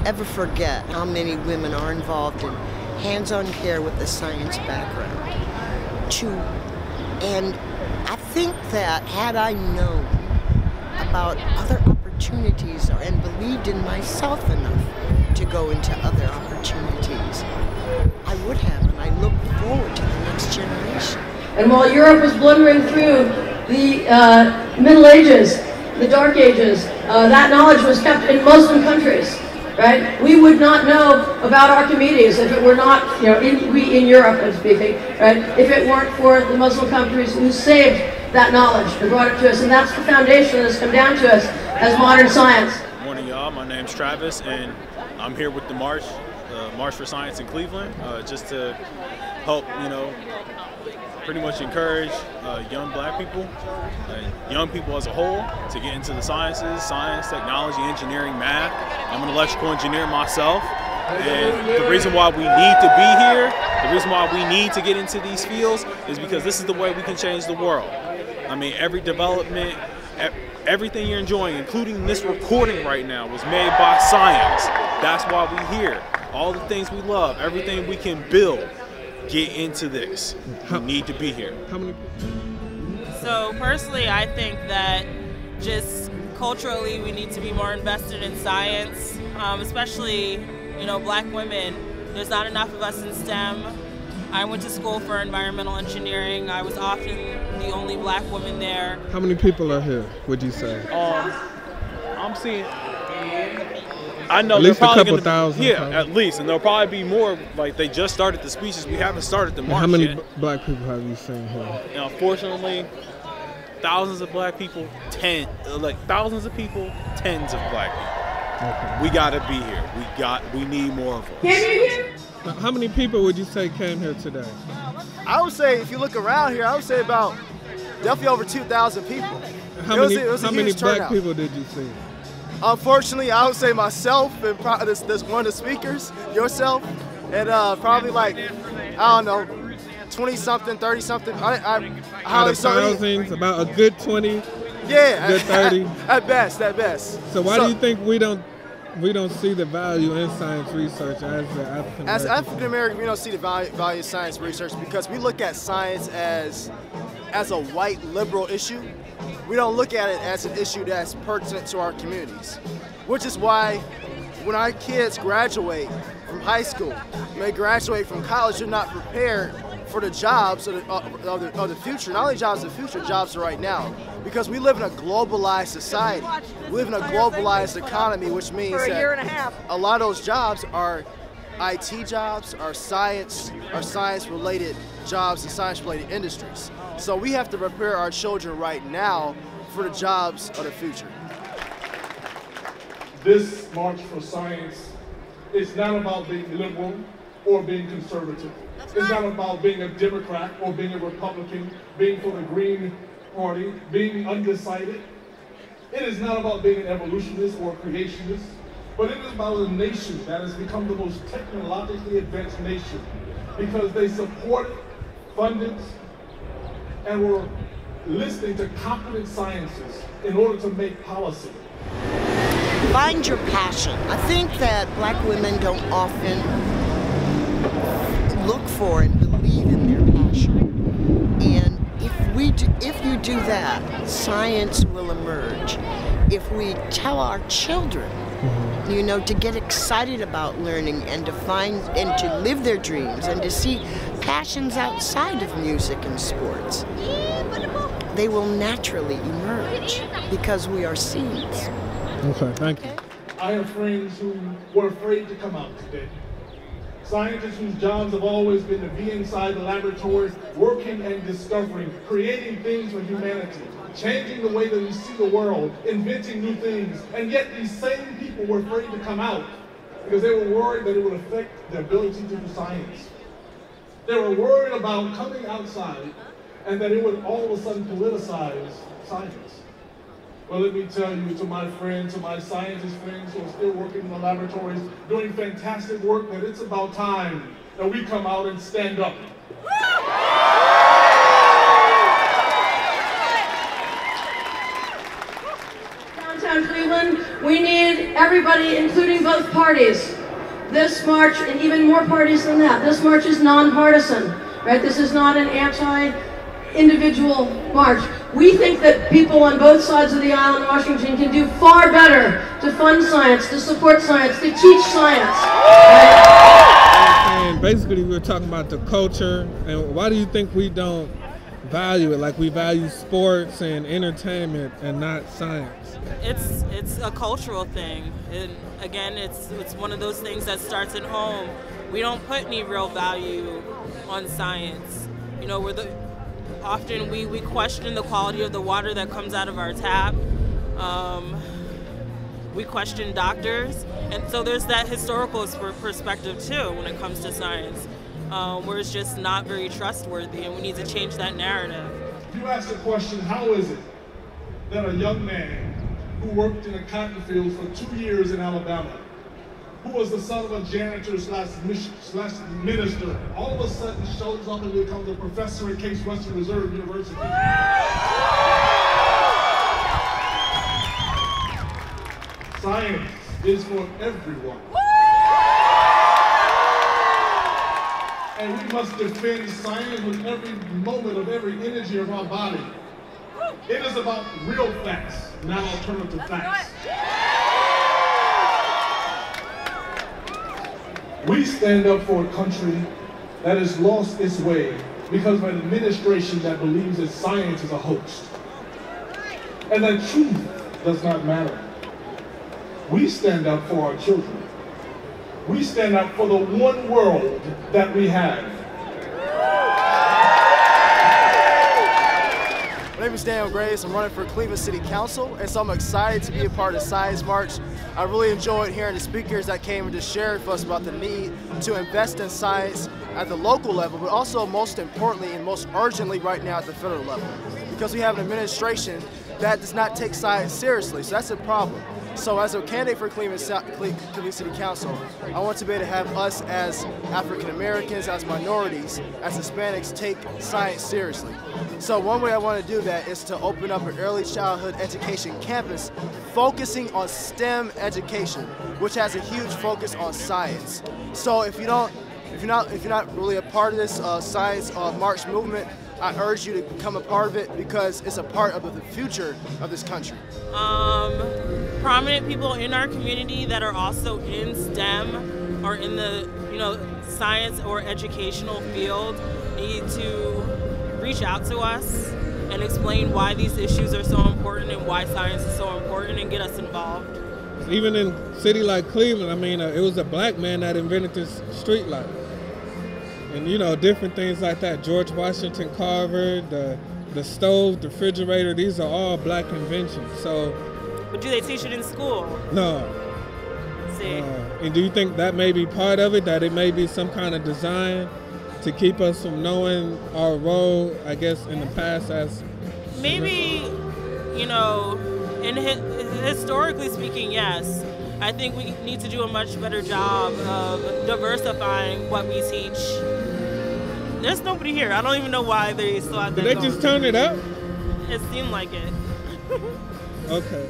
ever forget how many women are involved in hands-on care with a science background. And I think that had I known about other opportunities and believed in myself enough to go into other opportunities, I would have, and I look forward to the next generation. And while Europe was blundering through the Middle Ages, the Dark Ages, that knowledge was kept in Muslim countries, right? We would not know about Archimedes if it were not, you know, we in Europe, I'm speaking, right? If it weren't for the Muslim countries who saved that knowledge and brought it to us, and that's the foundation that has come down to us as modern science. Good morning, y'all. My name's Travis, and I'm here with the March for Science in Cleveland, just to help, you know, pretty much encourage young black people, young people as a whole, to get into the sciences, science, technology, engineering, math. I'm an electrical engineer myself, and the reason why we need to be here, the reason why we need to get into these fields is because this is the way we can change the world. I mean, every development, everything you're enjoying, including this recording right now, was made by science. That's why we're here. All the things we love, everything we can build, get into this. We need to be here. So personally, I think that just culturally we need to be more invested in science, especially, you know, black women. There's not enough of us in STEM. I went to school for environmental engineering. I was often the only black woman there. How many people are here, would you say? I'm seeing, I know at least probably a couple thousand. Yeah, at least, and there'll probably be more. Like, they just started the speeches. We haven't started the march How many yet. black people have you seen here? And unfortunately, thousands of black people, thousands of people, tens of black people. Okay. We gotta be here. We need more of us. Can you hear? Now, how many people would you say came here today? I would say, if you look around here, I would say about definitely over 2,000 people. How many black people did you see? Unfortunately, I would say myself and this one of the speakers, yourself, and probably like, I don't know, 20-something, 30-something. Out of thousands, about a good 20? Yeah, good 30? At best, at best. So why do you think we don't see the value in science research as the African American? As African American, we don't see the value of science research because we look at science as a white liberal issue. We don't look at it as an issue that's pertinent to our communities, which is why when our kids graduate from high school, when they graduate from college, they're not prepared for the jobs of the future. Not only jobs of the future, jobs right now. Because we live in a globalized society. We live in a globalized economy, which means that a lot of those jobs are IT jobs, are science-related jobs and science-related industries. So we have to prepare our children right now for the jobs of the future. This March for Science is not about being liberal or being conservative. It's not about being a Democrat or being a Republican, being for the Green Party, being undecided. It is not about being an evolutionist or a creationist, but it is about a nation that has become the most technologically advanced nation because they support, funded, and were listening to competent scientists in order to make policy. Find your passion. I think that black women don't often look for and believe in their passion. And if you do that, science will emerge. If we tell our children, you know, to get excited about learning and to find and to live their dreams and to see passions outside of music and sports, they will naturally emerge because we are seeds. Okay, thank you. I have friends who were afraid to come out today. Scientists whose jobs have always been to be inside the laboratories, working and discovering, creating things for humanity, changing the way that we see the world, inventing new things, and yet these same people were afraid to come out because they were worried that it would affect their ability to do science. They were worried about coming outside and that it would all of a sudden politicize science. Well, let me tell you, to my friends, to my scientist friends who are still working in the laboratories, doing fantastic work, that it's about time that we come out and stand up. Downtown Cleveland, we need every everybody, including both parties. This march, and even more parties than that, this march is nonpartisan, right? This is not an anti-individual march. We think that people on both sides of the aisle in Washington can do far better to fund science, to support science, to teach science. Right? And basically we're talking about the culture, and why do you think we don't value it like we value sports and entertainment and not science? It's a cultural thing. And again, it's one of those things that starts at home. We don't put any real value on science. You know, often we question the quality of the water that comes out of our tap. We question doctors, and so there's that historical perspective too when it comes to science, where it's just not very trustworthy, and we need to change that narrative. You asked the question, how is it that a young man who worked in a cotton field for 2 years in Alabama, who was the son of a janitor slash minister, all of a sudden shows up and becomes a professor at Case Western Reserve University? Science is for everyone. And we must defend science with every moment of every energy of our body. It is about real facts, not alternative facts. We stand up for a country that has lost its way because of an administration that believes that science is a hoax and that truth does not matter. We stand up for our children. We stand up for the one world that we have. My name is Daniel Graves. I'm running for Cleveland City Council, and so I'm excited to be a part of the Science March. I really enjoyed hearing the speakers that came and just shared with us about the need to invest in science at the local level, but also most importantly and most urgently right now at the federal level, because we have an administration that does not take science seriously, so that's a problem. So as a candidate for Cleveland City Council, I want to be able to have us as African Americans, as minorities, as Hispanics take science seriously. So one way I want to do that is to open up an early childhood education campus focusing on STEM education, which has a huge focus on science. So if you're not really a part of this science march movement, I urge you to become a part of it because it's a part of the future of this country. Prominent people in our community that are also in STEM or in the science or educational field need to reach out to us and explain why these issues are so important and why science is so important and get us involved. Even in a city like Cleveland, I mean, it was a black man that invented this street light. And different things like that. George Washington Carver, the stove, the refrigerator, these are all black inventions. So. But do they teach it in school? No. See. And do you think that may be part of it, that it may be some kind of design to keep us from knowing our role, I guess, in the past as... Maybe, historically speaking, yes. I think we need to do a much better job of diversifying what we teach. There's nobody here. I don't even know why they still have that. Did they just turn it up? It seemed like it. Okay.